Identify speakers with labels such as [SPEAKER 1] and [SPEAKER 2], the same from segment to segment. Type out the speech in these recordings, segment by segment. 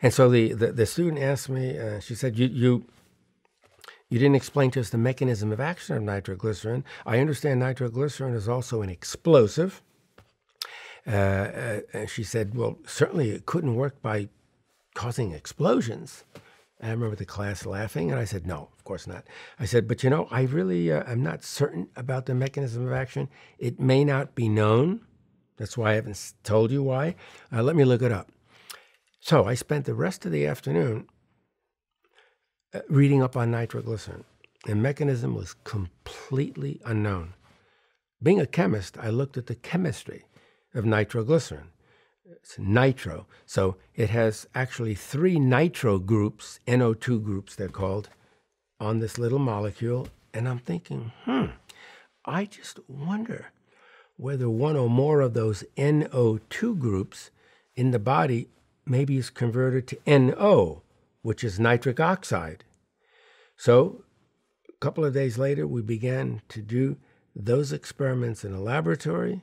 [SPEAKER 1] And so the student asked me, she said, you didn't explain to us the mechanism of action of nitroglycerin. I understand nitroglycerin is also an explosive. And she said, well, certainly it couldn't work by causing explosions. And I remember the class laughing, and I said, no, of course not. I said, but I really am not certain about the mechanism of action. It may not be known. That's why I haven't told you why. Let me look it up. So I spent the rest of the afternoon reading up on nitroglycerin. The mechanism was completely unknown. Being a chemist, I looked at the chemistry of nitroglycerin. It's nitro. So it has actually 3 nitro groups, NO2 groups they're called, on this little molecule. And I'm thinking, I just wonder whether one or more of those NO2 groups in the body maybe is converted to NO, which is nitric oxide. So a couple of days later, we began to do those experiments in a laboratory.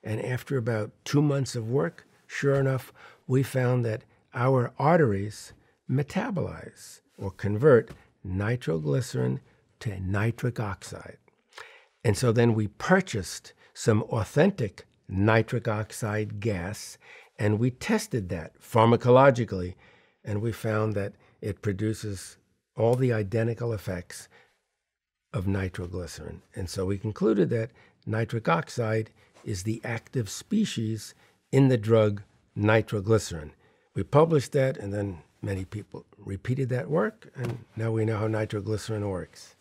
[SPEAKER 1] And after about 2 months of work, sure enough, we found that our arteries metabolize or convert nitroglycerin to nitric oxide. And so then we purchased some authentic nitric oxide gas, and we tested that pharmacologically, and we found that it produces all the identical effects of nitroglycerin. And so we concluded that nitric oxide is the active species in the drug nitroglycerin. We published that, and then many people repeated that work, and now we know how nitroglycerin works.